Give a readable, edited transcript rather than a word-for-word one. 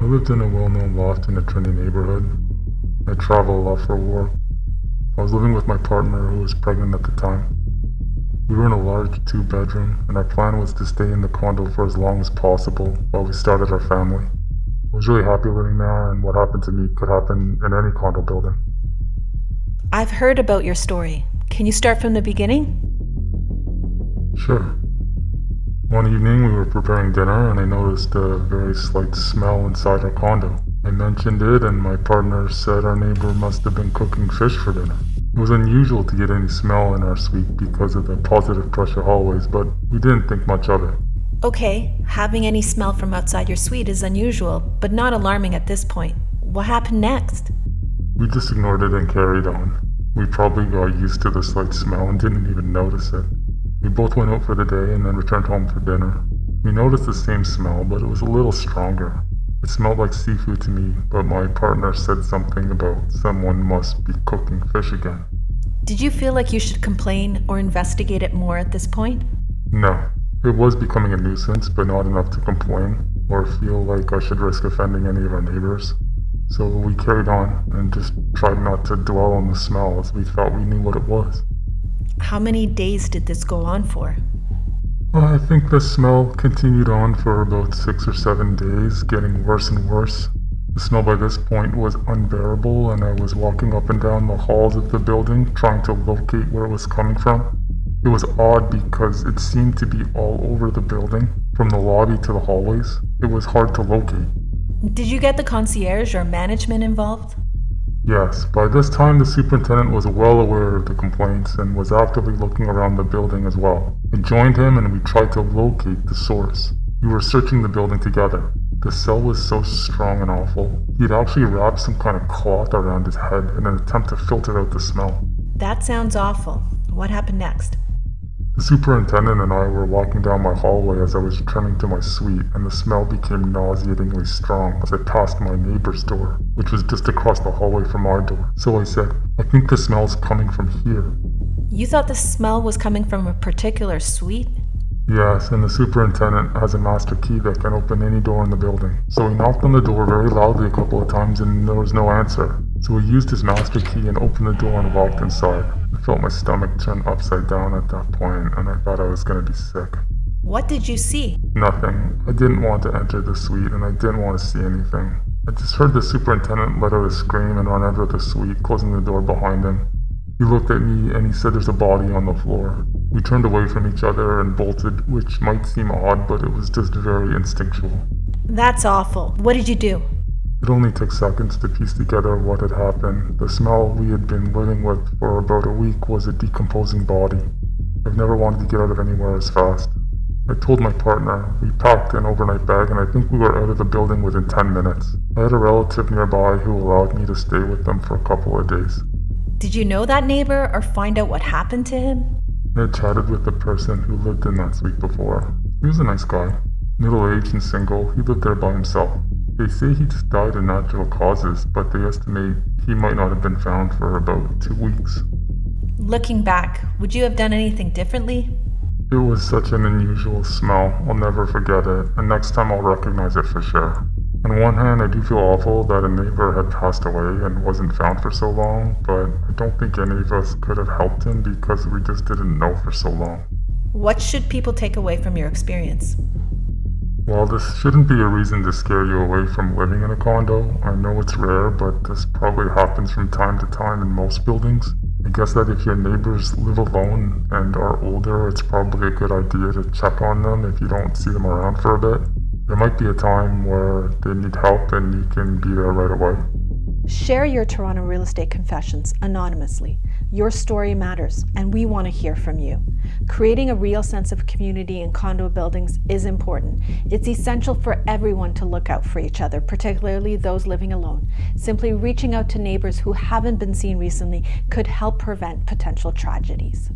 lived in a well-known loft in a trendy neighborhood. I travel a lot for work. I was living with my partner who was pregnant at the time. We were in a large two-bedroom, and our plan was to stay in the condo for as long as possible while we started our family. I was really happy living there, and what happened to me could happen in any condo building. I've heard about your story. Can you start from the beginning? Sure. One evening we were preparing dinner and I noticed a very slight smell inside our condo. I mentioned it and my partner said our neighbor must have been cooking fish for dinner. It was unusual to get any smell in our suite because of the positive pressure hallways, but we didn't think much of it. Okay, having any smell from outside your suite is unusual, but not alarming at this point. What happened next? We just ignored it and carried on. We probably got used to the slight smell and didn't even notice it. We both went out for the day and then returned home for dinner. We noticed the same smell, but it was a little stronger. It smelled like seafood to me, but my partner said something about someone must be cooking fish again. Did you feel like you should complain or investigate it more at this point? No, it was becoming a nuisance, but not enough to complain or feel like I should risk offending any of our neighbors. So we carried on and just tried not to dwell on the smell as we thought we knew what it was. How many days did this go on for? I think the smell continued on for about 6 or 7 days, getting worse and worse. The smell by this point was unbearable, and I was walking up and down the halls of the building trying to locate where it was coming from. It was odd because it seemed to be all over the building, from the lobby to the hallways. It was hard to locate. Did you get the concierge or management involved? Yes, by this time the superintendent was well aware of the complaints and was actively looking around the building as well. I joined him and we tried to locate the source. We were searching the building together. The smell was so strong and awful. He had actually wrapped some kind of cloth around his head in an attempt to filter out the smell. That sounds awful. What happened next? The superintendent and I were walking down my hallway as I was returning to my suite, and the smell became nauseatingly strong as I passed my neighbor's door, which was just across the hallway from our door. So I said, "I think the smell's coming from here." You thought the smell was coming from a particular suite? Yes, and the superintendent has a master key that can open any door in the building. So he knocked on the door very loudly a couple of times and there was no answer. So he used his master key and opened the door and walked inside. I felt my stomach turn upside down at that point and I thought I was going to be sick. What did you see? Nothing. I didn't want to enter the suite and I didn't want to see anything. I just heard the superintendent let out a scream and run out of the suite, closing the door behind him. He looked at me and he said there's a body on the floor. We turned away from each other and bolted, which might seem odd, but it was just very instinctual. That's awful. What did you do? It only took seconds to piece together what had happened. The smell we had been living with for about a week was a decomposing body. I've never wanted to get out of anywhere as fast. I told my partner. We packed an overnight bag and I think we were out of the building within 10 minutes. I had a relative nearby who allowed me to stay with them for a couple of days. Did you know that neighbor or find out what happened to him? I had chatted with the person who lived in that suite before. He was a nice guy, middle-aged and single. He lived there by himself. They say he just died of natural causes, but they estimate he might not have been found for about 2 weeks. Looking back, would you have done anything differently? It was such an unusual smell. I'll never forget it, and next time I'll recognize it for sure. On one hand, I do feel awful that a neighbor had passed away and wasn't found for so long, but I don't think any of us could have helped him because we just didn't know for so long. What should people take away from your experience? Well, this shouldn't be a reason to scare you away from living in a condo. I know it's rare, but this probably happens from time to time in most buildings. I guess that if your neighbors live alone and are older, it's probably a good idea to check on them if you don't see them around for a bit. There might be a time where they need help and you can be there right away. Share your Toronto real estate confessions anonymously. Your story matters, and we want to hear from you. Creating a real sense of community in condo buildings is important. It's essential for everyone to look out for each other, particularly those living alone. Simply reaching out to neighbors who haven't been seen recently could help prevent potential tragedies.